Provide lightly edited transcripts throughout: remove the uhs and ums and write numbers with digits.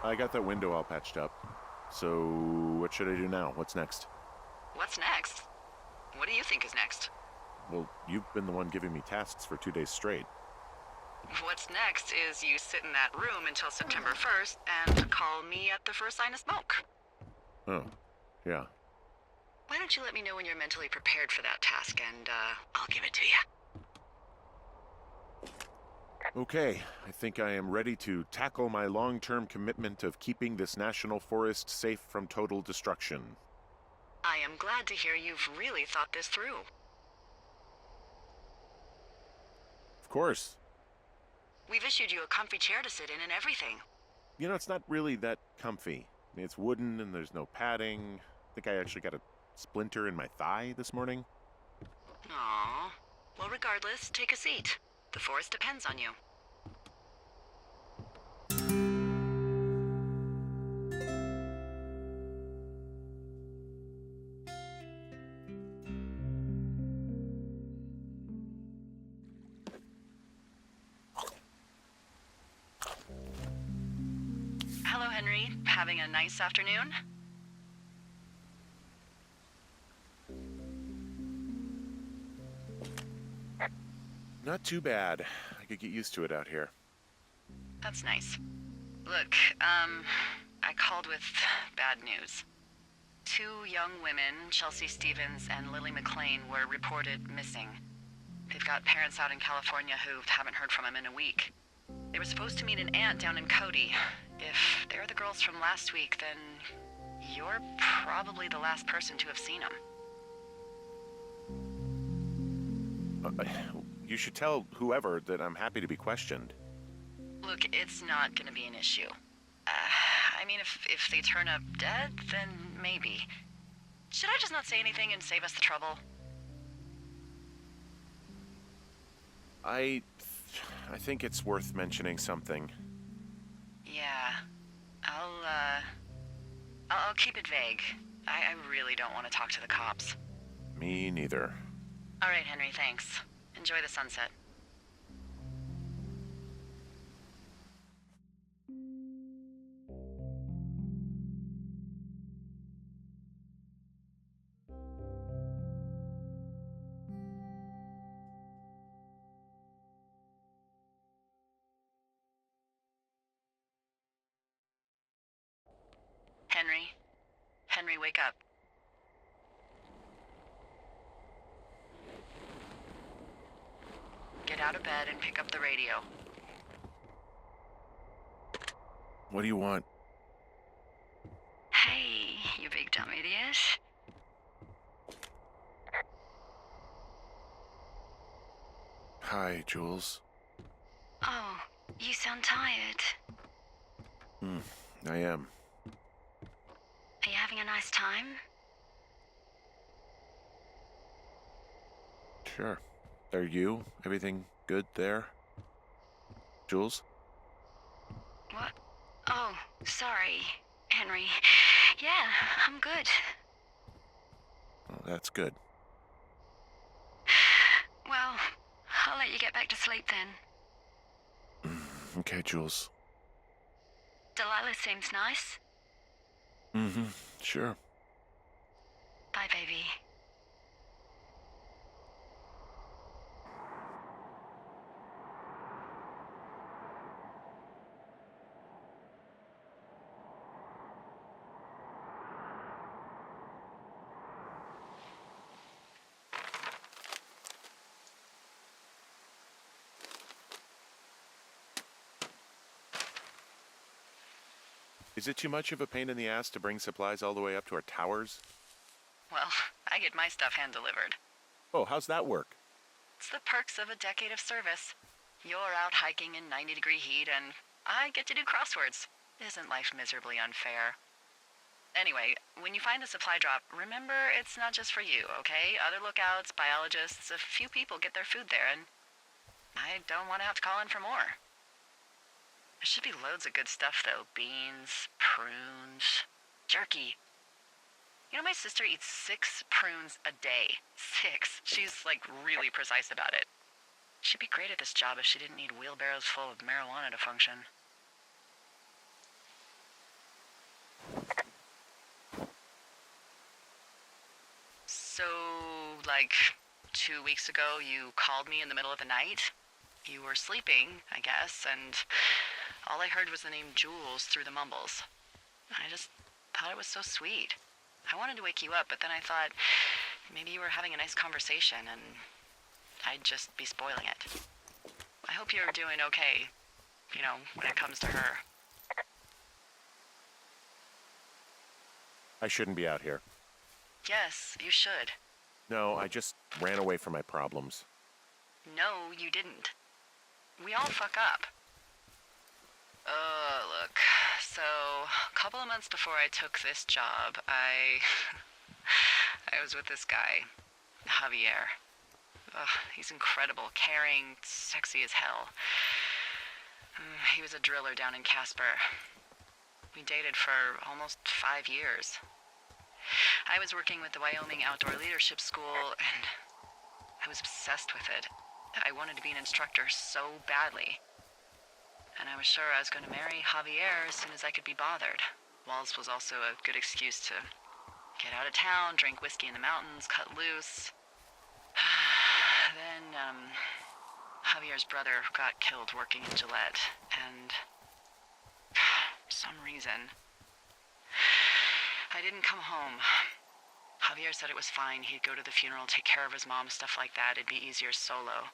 I got that window all patched up. So, what should I do now? What's next? What's next? What do you think is next? Well, you've been the one giving me tasks for 2 days straight. What's next is you sit in that room until September 1st and call me at the first sign of smoke. Oh, yeah. Why don't you let me know when you're mentally prepared for that task, and I'll give it to you. Okay, I think I am ready to tackle my long-term commitment of keeping this national forest safe from total destruction. I am glad to hear you've really thought this through. Of course. We've issued you a comfy chair to sit in and everything. You know, it's not really that comfy. I mean, it's wooden and there's no padding. I think I actually got a splinter in my thigh this morning. Aww. Well, regardless, take a seat. The forest depends on you. Hello, Henry. Having a nice afternoon? Not too bad. I could get used to it out here. That's nice. Look, I called with bad news. 2 young women, Chelsea Stevens and Lily McLean, were reported missing. They've got parents out in California who haven't heard from them in a week. They were supposed to meet an aunt down in Cody. If they're the girls from last week, then you're probably the last person to have seen them. You should tell whoever that I'm happy to be questioned. Look, it's not gonna be an issue. I mean, if they turn up dead, then maybe. Should I just not say anything and save us the trouble? I think it's worth mentioning something. Yeah. I'll keep it vague. I really don't want to talk to the cops. Me neither. All right, Henry, thanks. Enjoy the sunset. Henry? Henry, wake up. Get out of bed and pick up the radio. What do you want? Hey, you big dumb idiot. Hi, Jules. Oh, you sound tired. I am. Are you having a nice time? Sure. Are you? Everything good there? Jules? What? Oh, sorry, Henry. Yeah, I'm good. Oh, that's good. Well, I'll let you get back to sleep then. Okay, Jules. Delilah seems nice. Sure. Bye, baby. Is it too much of a pain in the ass to bring supplies all the way up to our towers? Well, I get my stuff hand-delivered. Oh, how's that work? It's the perks of a decade of service. You're out hiking in 90-degree heat, and I get to do crosswords. Isn't life miserably unfair? Anyway, when you find the supply drop, remember it's not just for you, okay? Other lookouts, biologists, a few people get their food there, and I don't want to have to call in for more. There should be loads of good stuff, though. Beans, prunes, jerky. You know, my sister eats 6 prunes a day. 6. She's, like, really precise about it. She'd be great at this job if she didn't need wheelbarrows full of marijuana to function. So, like, 2 weeks ago, you called me in the middle of the night? You were sleeping, I guess, and all I heard was the name Jules through the mumbles. I just thought it was so sweet. I wanted to wake you up, but then I thought maybe you were having a nice conversation and I'd just be spoiling it. I hope you're doing okay, when it comes to her. I shouldn't be out here. Yes, you should. No, I just ran away from my problems. No, you didn't. We all fuck up. Look. So, a couple of months before I took this job, I was with this guy, Javier. He's incredible, caring, sexy as hell. He was a driller down in Casper. We dated for almost 5 years. I was working with the Wyoming Outdoor Leadership School, and I was obsessed with it. I wanted to be an instructor so badly. And I was sure I was going to marry Javier as soon as I could be bothered. Walls was also a good excuse to get out of town, drink whiskey in the mountains, cut loose. Then, Javier's brother got killed working in Gillette, and for some reason, I didn't come home. Javier said it was fine. He'd go to the funeral, take care of his mom, stuff like that. It'd be easier solo.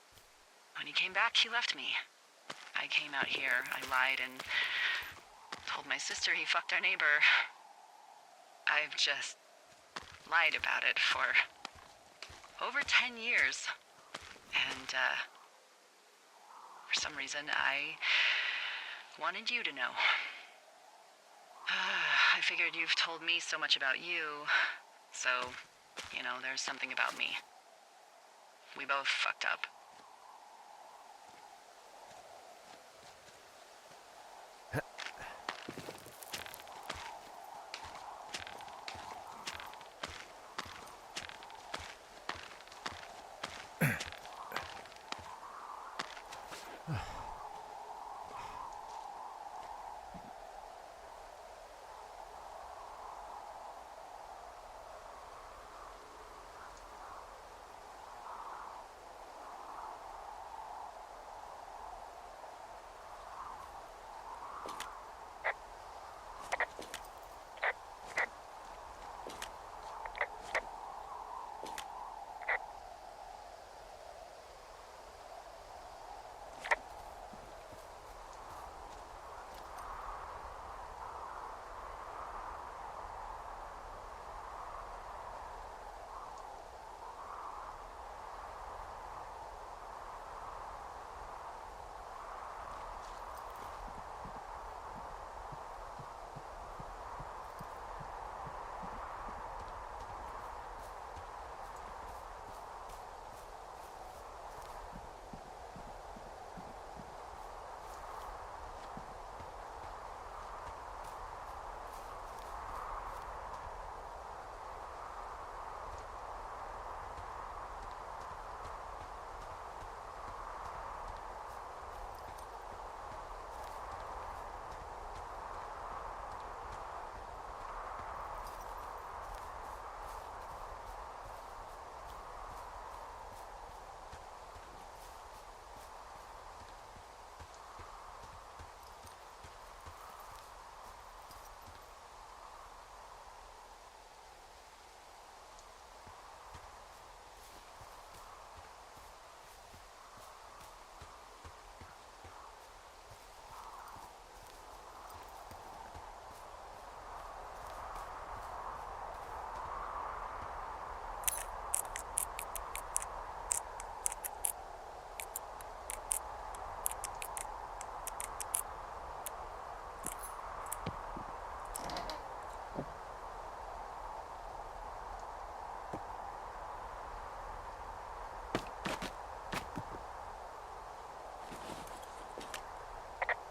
When he came back, he left me. I came out here, I lied, and told my sister he fucked our neighbor. I've just lied about it for over 10 years. And, for some reason, I wanted you to know. I figured you've told me so much about you, so, there's something about me. We both fucked up.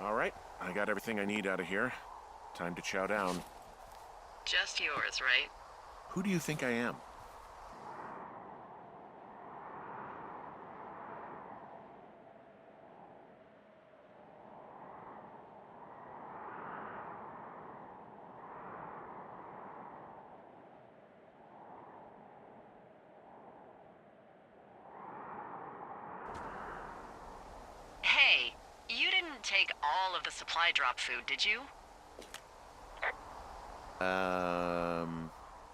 All right, I got everything I need out of here. Time to chow down. Just yours, right? Who do you think I am? take all of the supply drop food, did you?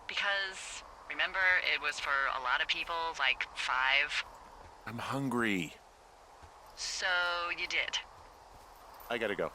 Because, remember, it was for a lot of people, like 5. I'm hungry. So you did. I gotta go.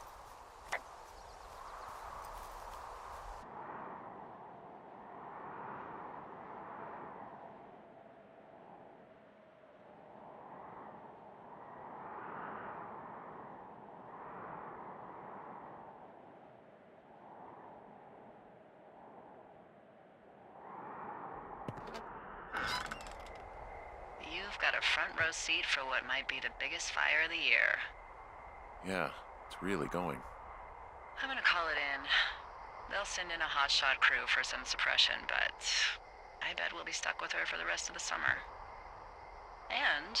You've got a front row seat for what might be the biggest fire of the year. Yeah, it's really going. I'm gonna call it in. They'll send in a hotshot crew for some suppression, but I bet we'll be stuck with her for the rest of the summer. And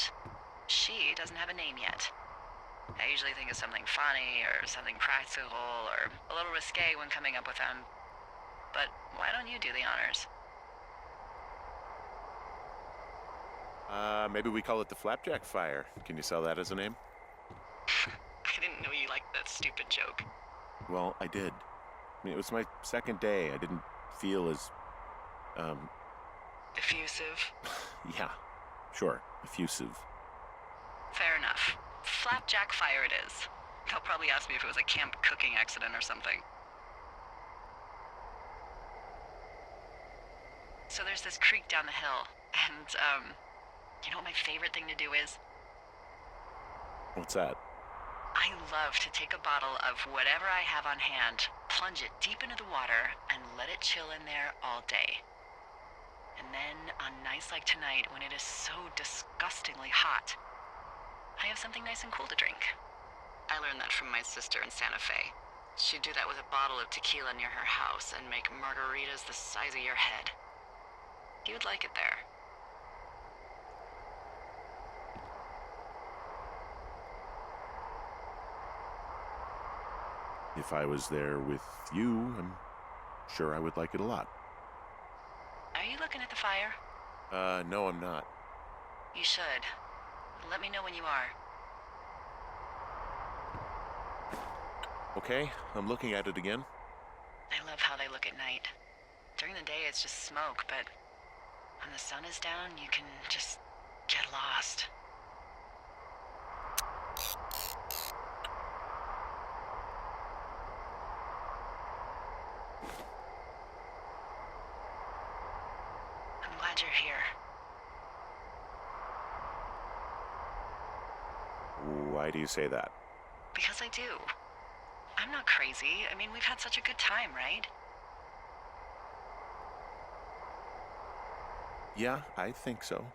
she doesn't have a name yet. I usually think of something funny or something practical or a little risque when coming up with them. But why don't you do the honors? Maybe we call it the Flapjack Fire. Can you sell that as a name? I didn't know you liked that stupid joke. Well, I did. I mean, it was my second day. I didn't feel as, Effusive. yeah, sure, effusive. Fair enough. Flapjack Fire it is. They'll probably ask me if it was a camp cooking accident or something. So there's this creek down the hill, and, you know what my favorite thing to do is? What's that? I love to take a bottle of whatever I have on hand, plunge it deep into the water, and let it chill in there all day. And then, on nights like tonight, when it is so disgustingly hot, I have something nice and cool to drink. I learned that from my sister in Santa Fe. She'd do that with a bottle of tequila near her house and make margaritas the size of your head. You would like it there. If I was there with you, I'm sure I would like it a lot. Are you looking at the fire? No, I'm not. You should. Let me know when you are. Okay, I'm looking at it again. I love how they look at night. During the day, it's just smoke, but when the sun is down, you can just get lost. I'm glad you're here. Why do you say that? Because I do. I'm not crazy. I mean, we've had such a good time, right? Yeah, I think so.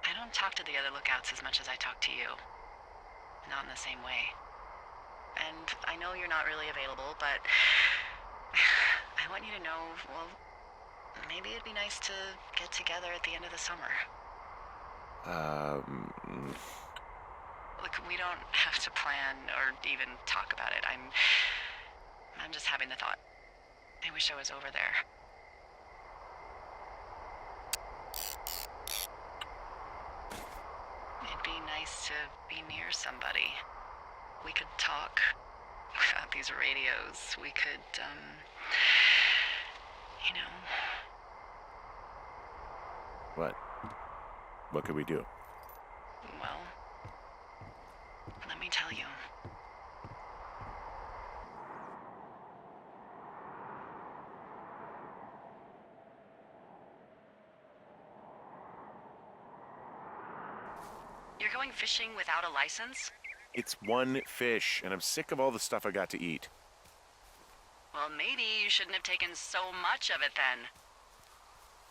I don't talk to the other lookouts as much as I talk to you. Not in the same way. And I know you're not really available, but I want you to know, well, maybe it'd be nice to get together at the end of the summer. Look, we don't have to plan or even talk about it. I'm just having the thought. I wish I was over there. It'd be nice to be near somebody. We could talk without these radios. We could, you know. What? What could we do? Well, let me tell you. You're going fishing without a license? It's one fish, and I'm sick of all the stuff I got to eat. Well, maybe you shouldn't have taken so much of it then.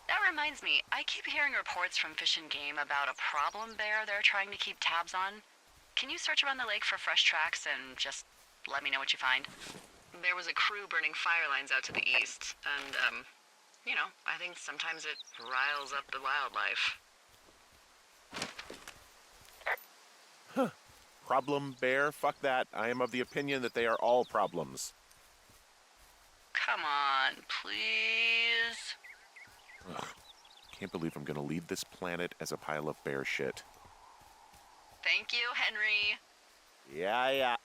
That reminds me, I keep hearing reports from Fish and Game about a problem bear they're trying to keep tabs on. Can you search around the lake for fresh tracks and just let me know what you find? There was a crew burning fire lines out to the east, and, you know, I think sometimes it riles up the wildlife. Huh. Problem bear? Fuck that. I am of the opinion that they are all problems. Come on, please. Ugh. Can't believe I'm gonna leave this planet as a pile of bear shit. Thank you, Henry. Yeah.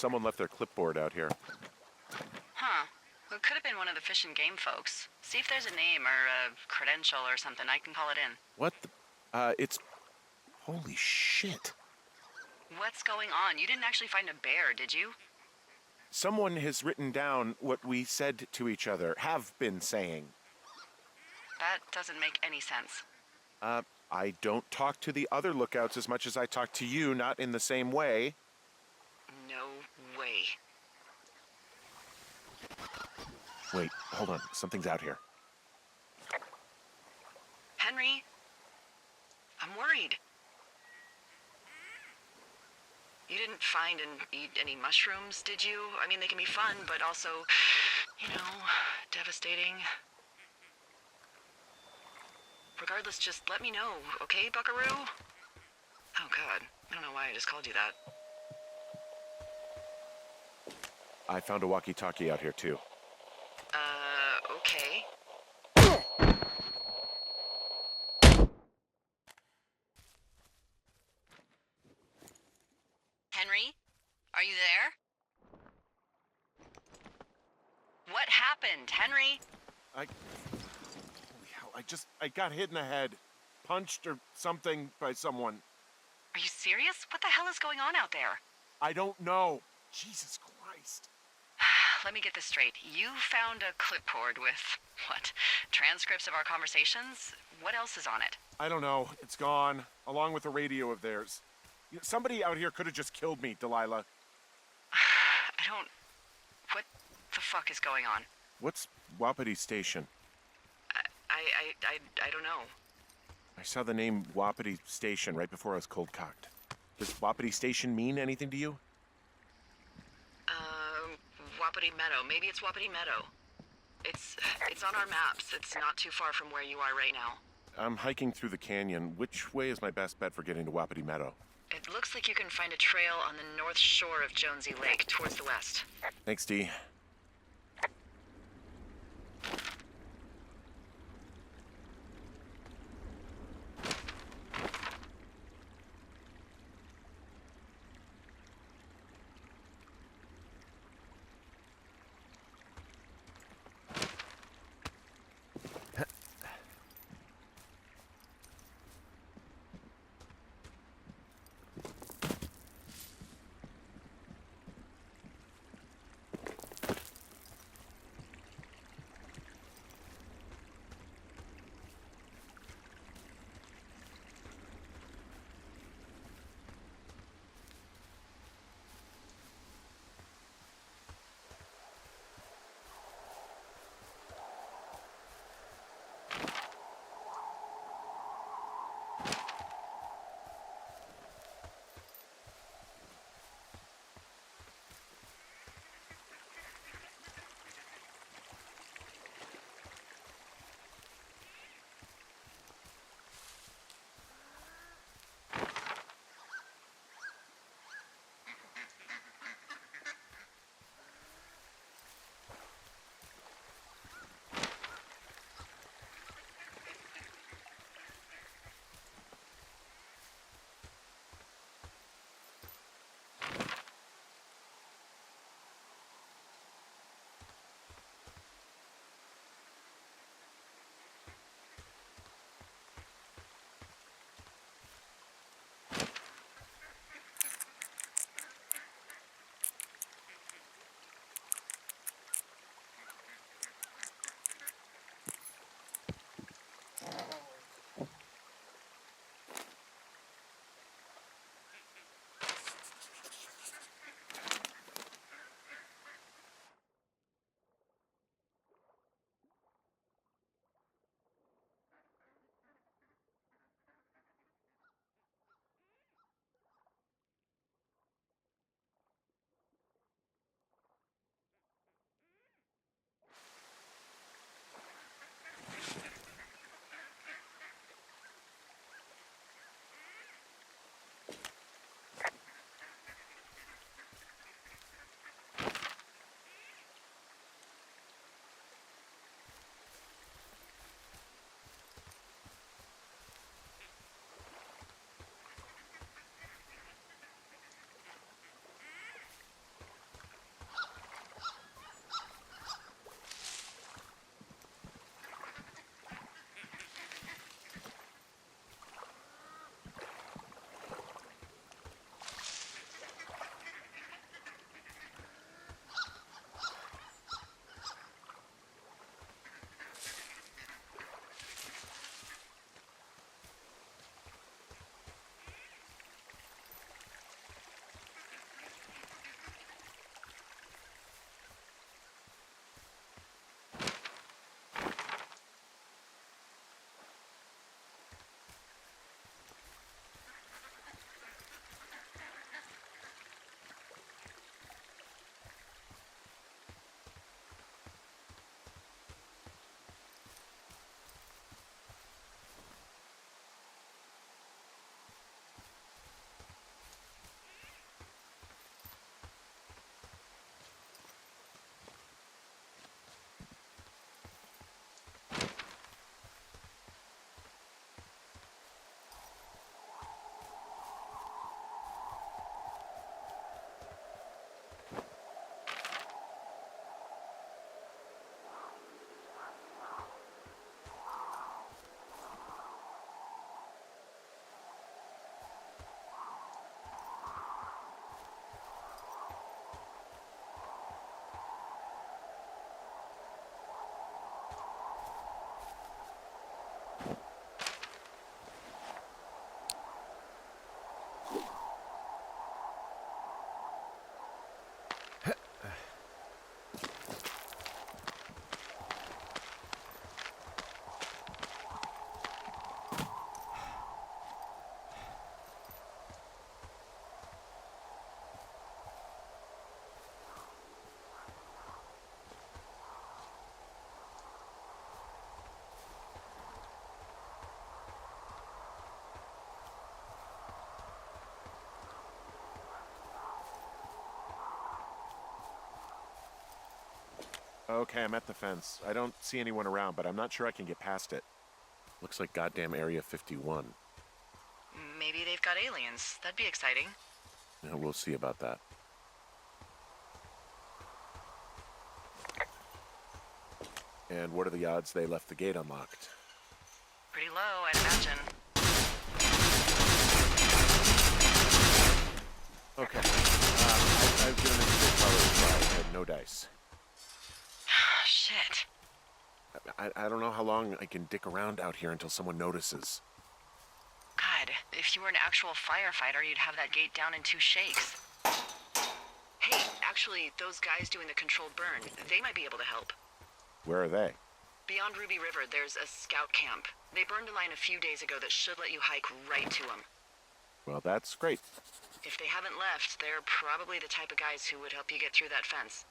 someone left their clipboard out here. Huh. Well, it could have been one of the Fish and Game folks. See if there's a name or a credential or something. I can call it in. What the? It's... Holy shit. What's going on? You didn't actually find a bear, did you? Someone has written down what we said to each other, have been saying. That doesn't make any sense. I don't talk to the other lookouts as much as I talk to you, not in the same way. No way. Wait, hold on. Something's out here. Henry? I'm worried. You didn't find and eat any mushrooms, did you? I mean, they can be fun, but also, devastating. Regardless, just let me know, okay, buckaroo? Oh, God. I don't know why I just called you that. I found a walkie-talkie out here, too. Okay. Henry? Are you there? What happened, Henry? Holy hell, I got hit in the head. Punched or something by someone. Are you serious? What the hell is going on out there? I don't know. Jesus Christ. Let me get this straight. You found a clipboard with, what, transcripts of our conversations? What else is on it? I don't know. It's gone, along with a radio of theirs. Somebody out here could have just killed me, Delilah. What the fuck is going on? What's Wapiti Station? I don't know. I saw the name Wapiti Station right before I was cold-cocked. Does Wapiti Station mean anything to you? Wapiti Meadow. Maybe it's Wapiti Meadow. It's on our maps. It's not too far from where you are right now. I'm hiking through the canyon. Which way is my best bet for getting to Wapiti Meadow? It looks like you can find a trail on the north shore of Jonesy Lake, towards the west. Thanks, Dee. Okay, I'm at the fence. I don't see anyone around, but I'm not sure I can get past it. Looks like goddamn Area 51. Maybe they've got aliens. That'd be exciting. Yeah, we'll see about that. And what are the odds they left the gate unlocked? Pretty low, I'd imagine. Okay. I've given it a big color try. I had no dice. Shit. I don't know how long I can dick around out here until someone notices. God, if you were an actual firefighter, you'd have that gate down in 2 shakes. Hey, actually, those guys doing the controlled burn, they might be able to help. Where are they? Beyond Ruby River, there's a scout camp. They burned a line a few days ago that should let you hike right to them. Well, that's great. If they haven't left, they're probably the type of guys who would help you get through that fence.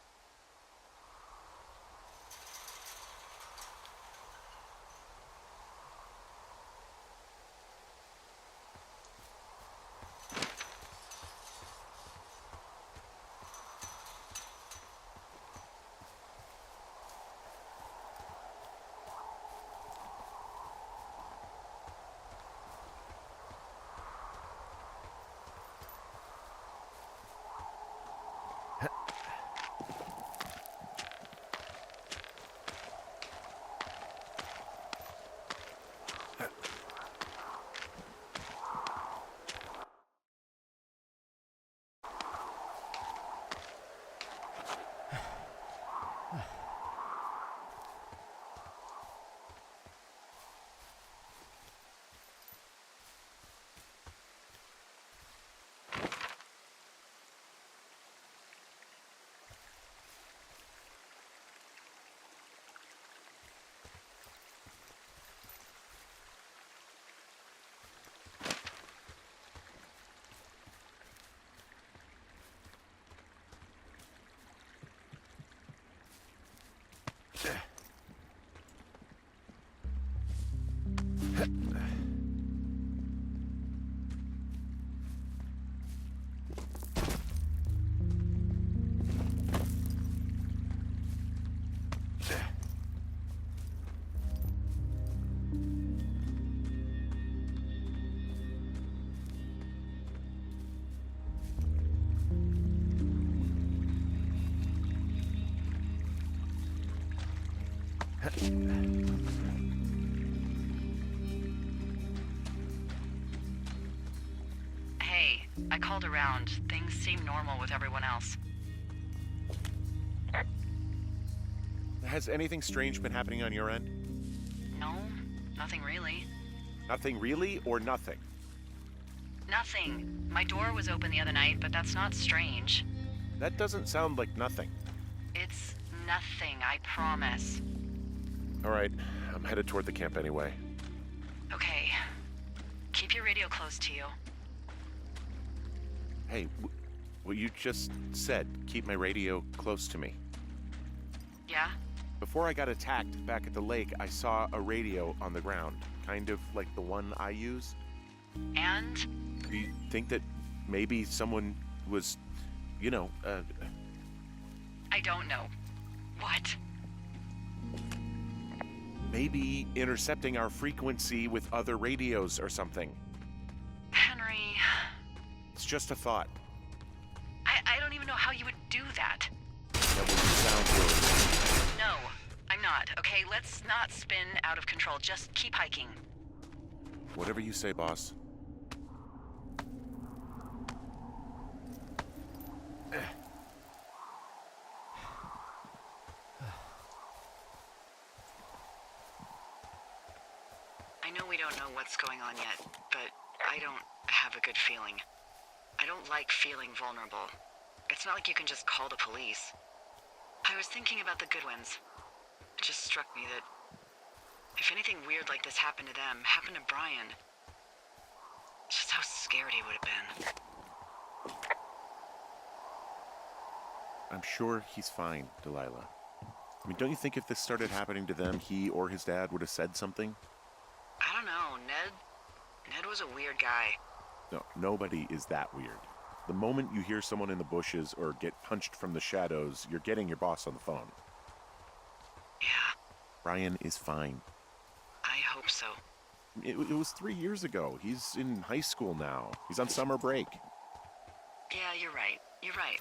Hey, I called around. Things seem normal with everyone else. Has anything strange been happening on your end? No, nothing really. Nothing really, or nothing? Nothing. My door was open the other night, but that's not strange. That doesn't sound like nothing. It's nothing, I promise. All right, I'm headed toward the camp anyway. Okay. Keep your radio close to you. Hey, what you just said, keep my radio close to me. Yeah? Before I got attacked back at the lake, I saw a radio on the ground, kind of like the one I use. And? Do you think that maybe someone was, I don't know. What? maybe intercepting our frequency with other radios or something? Henry... It's just a thought. I don't even know how you would do that. That wouldn't sound good. No, I'm not. Okay, let's not spin out of control. Just keep hiking. Whatever you say, boss. I know we don't know what's going on yet, but I don't have a good feeling. I don't like feeling vulnerable. It's not like you can just call the police. I was thinking about the Goodwins. It just struck me that if anything weird like this happened to them, happened to Brian, just how scared he would have been. I'm sure he's fine, Delilah. I mean, don't you think if this started happening to them, he or his dad would have said something? I don't know, Ned was a weird guy. No, nobody is that weird. The moment you hear someone in the bushes or get punched from the shadows, you're getting your boss on the phone. Brian is fine. I hope so. It was 3 years ago. He's in high school now. He's on summer break. Yeah, you're right. You're right.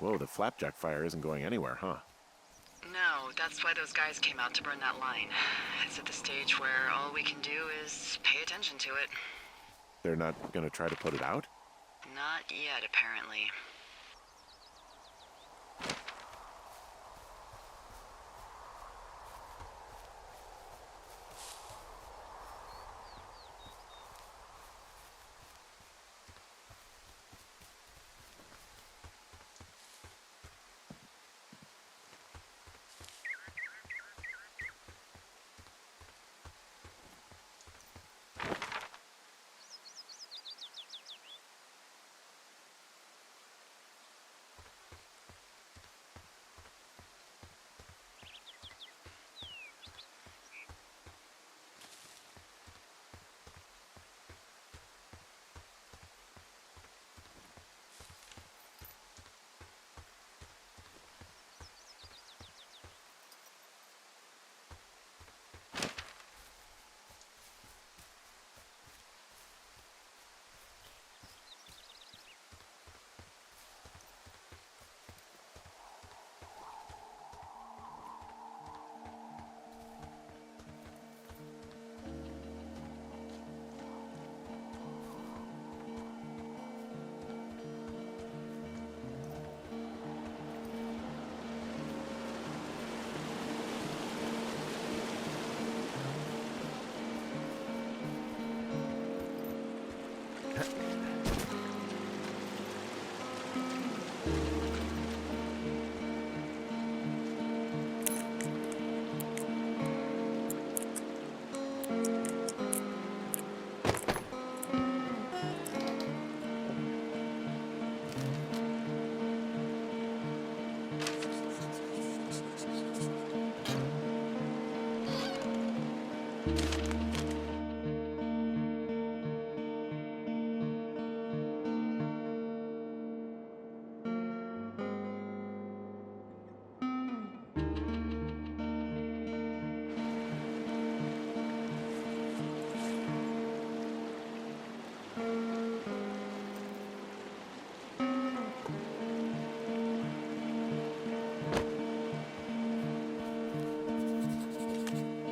Whoa, the flapjack fire isn't going anywhere, huh? No, that's why those guys came out to burn that line. It's at the stage where all we can do is pay attention to it. They're not gonna try to put it out? Not yet, apparently.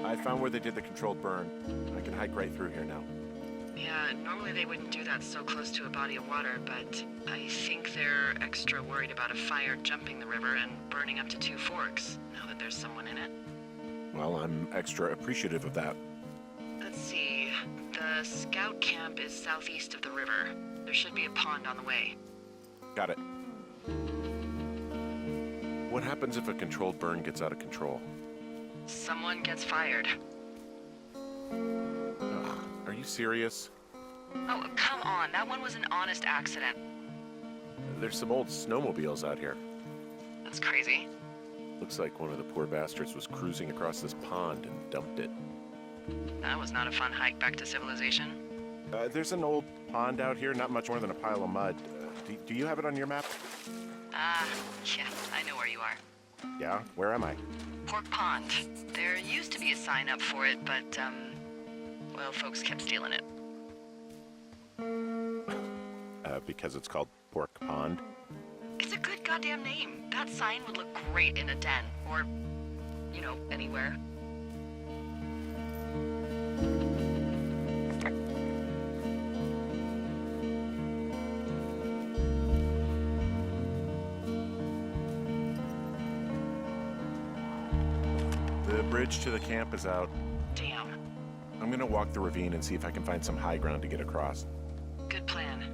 I found where they did the controlled burn. I can hike right through here now. Yeah, normally they wouldn't do that so close to a body of water, but I think they're extra worried about a fire jumping the river and burning up to 2 forks, now that there's someone in it. Well, I'm extra appreciative of that. Let's see. The scout camp is southeast of the river. There should be a pond on the way. Got it. What happens if a controlled burn gets out of control? Someone gets fired. Are you serious? Oh, come on. That one was an honest accident. There's some old snowmobiles out here. That's crazy. Looks like one of the poor bastards was cruising across this pond and dumped it. That was not a fun hike back to civilization. There's an old pond out here, not much more than a pile of mud. Do you have it on your map? Yeah, I know where you are. Yeah? Where am I? Pork Pond. There used to be a sign up for it, but, well, folks kept stealing it. Because it's called Pork Pond? It's a good goddamn name. That sign would look great in a den, or, you know, anywhere. The bridge to the camp is out. Damn. I'm gonna walk the ravine and see if I can find some high ground to get across. Good plan.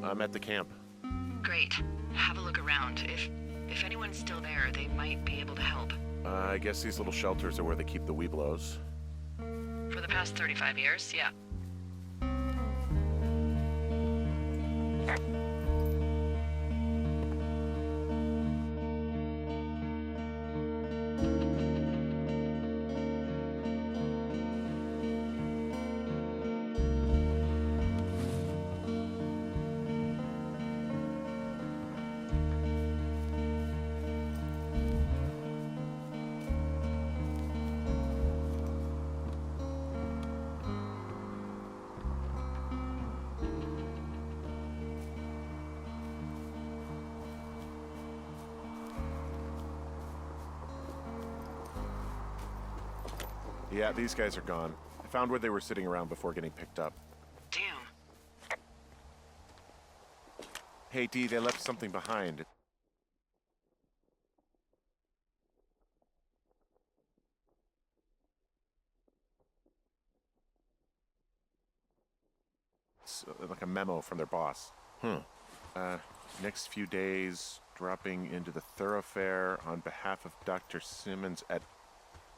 I'm at the camp. Great. Have a look around. If anyone's still there, they might be able to help. I guess these little shelters are where they keep the Weeblos. For the past 35 years, yeah. Yeah, these guys are gone. I found where they were sitting around before getting picked up. Damn. Hey, Dee, they left something behind. It's like a memo from their boss. Next few days, dropping into the thoroughfare on behalf of Dr. Simmons at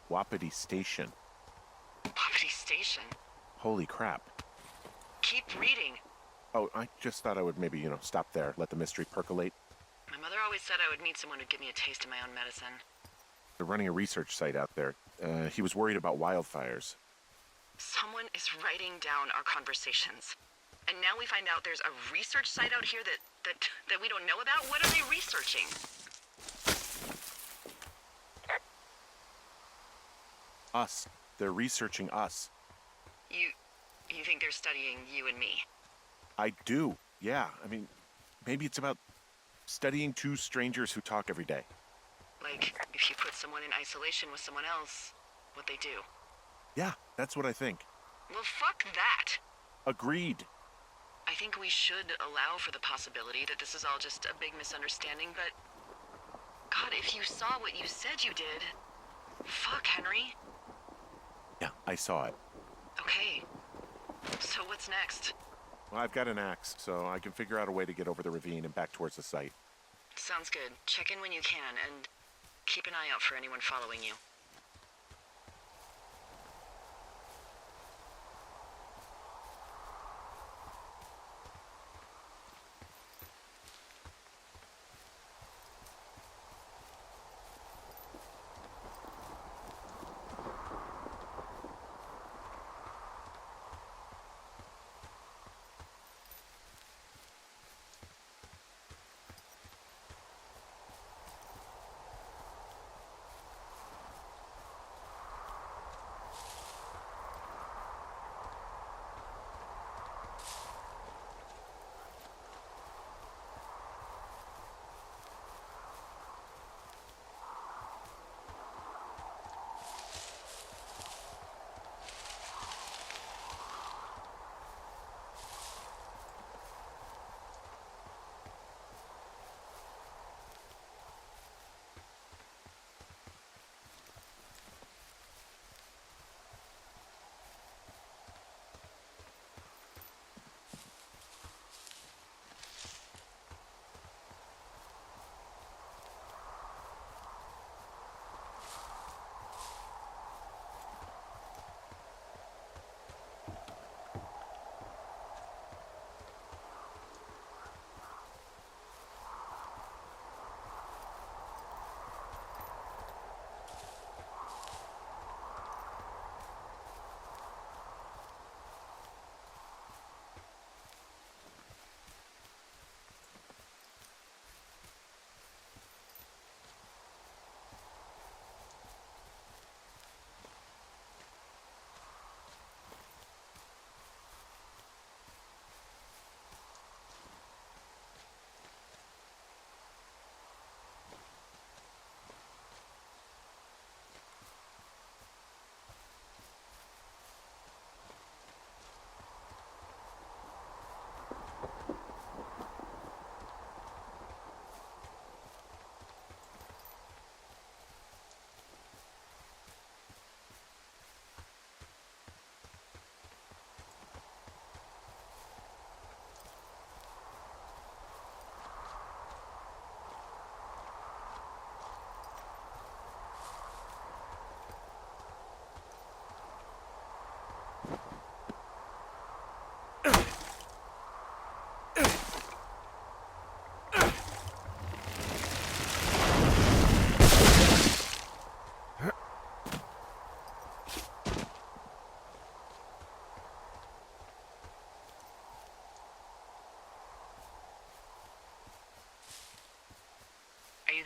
Wapiti Station. Wapiti Station? Holy crap. Keep reading. Oh, I just thought I would maybe, stop there, let the mystery percolate. My mother always said I would meet someone who'd give me a taste of my own medicine. They're running a research site out there. He was worried about wildfires. Someone is writing down our conversations. And now we find out there's a research site out here that we don't know about? What are they researching? Us. They're researching us. You think they're studying you and me? I do, yeah. I mean, maybe it's about studying two strangers who talk every day. Like, if you put someone in isolation with someone else, what they do. Yeah, that's what I think. Well, fuck that. Agreed. I think we should allow for the possibility that this is all just a big misunderstanding, but... God, if you saw what you said you did... Fuck, Henry. Yeah, I saw it. Okay. So what's next? Well, I've got an axe, so I can figure out a way to get over the ravine and back towards the site. Sounds good. Check in when you can, and keep an eye out for anyone following you.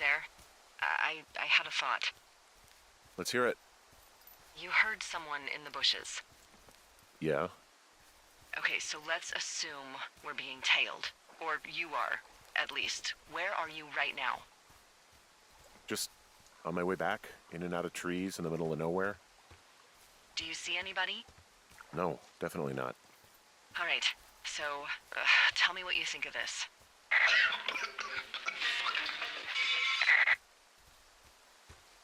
there? I had a thought. Let's hear it. You heard someone in the bushes. Yeah? Okay, so let's assume we're being tailed. Or you are, at least. Where are you right now? Just on my way back, in and out of trees in the middle of nowhere. Do you see anybody? No, definitely not. All right, so tell me what you think of this.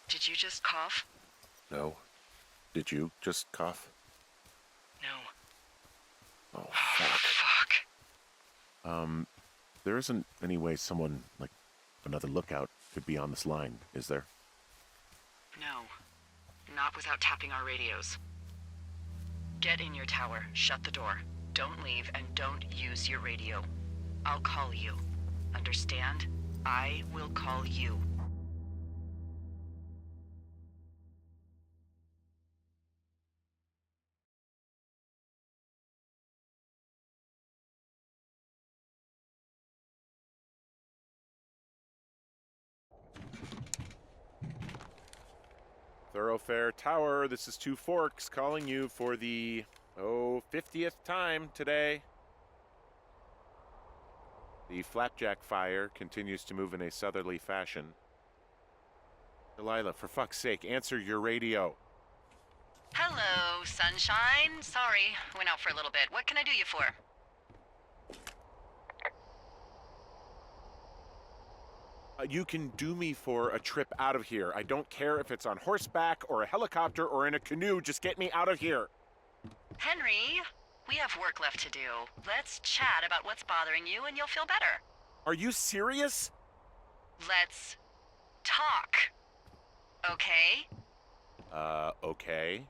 Did you just cough? No. Did you just cough? No. Oh, fuck. Fuck. There isn't any way someone, like, another lookout could be on this line, is there? No. Not without tapping our radios. Get in your tower, shut the door. Don't leave, and don't use your radio. I'll call you. Understand? I will call you. Thoroughfare Tower, this is Two Forks calling you for the, 50th time today. The flapjack fire continues to move in a southerly fashion. Delilah, for fuck's sake, answer your radio. Hello, sunshine. Sorry, went out for a little bit. What can I do you for? You can do me for a trip out of here. I don't care if it's on horseback or a helicopter or in a canoe. Just get me out of here. Henry, we have work left to do. Let's chat about what's bothering you and you'll feel better. Are you serious? Let's talk. Okay? Okay.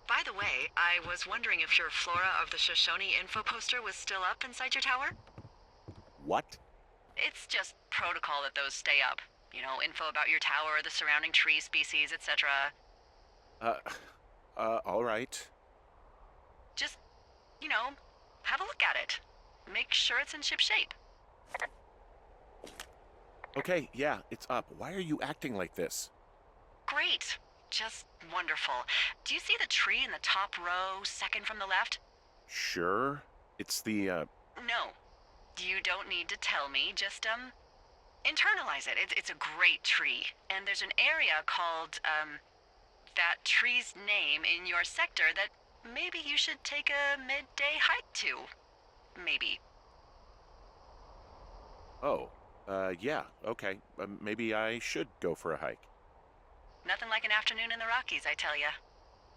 By the way, I was wondering if your Flora of the Shoshone info poster was still up inside your tower? What? It's just protocol that those stay up. You know, info about your tower, the surrounding tree species, etc. All right. Just, you know, have a look at it. Make sure it's in ship shape. Okay, yeah, it's up. Why are you acting like this? Great. Just wonderful. Do you see the tree in the top row, second from the left? Sure. It's the, No. You don't need to tell me. Just, internalize it. It's a great tree. And there's an area called, that tree's name in your sector that maybe you should take a midday hike to. Maybe. Oh, yeah, okay. Maybe I should go for a hike. Nothing like an afternoon in the Rockies, I tell ya.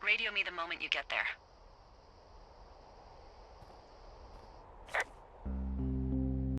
Radio me the moment you get there.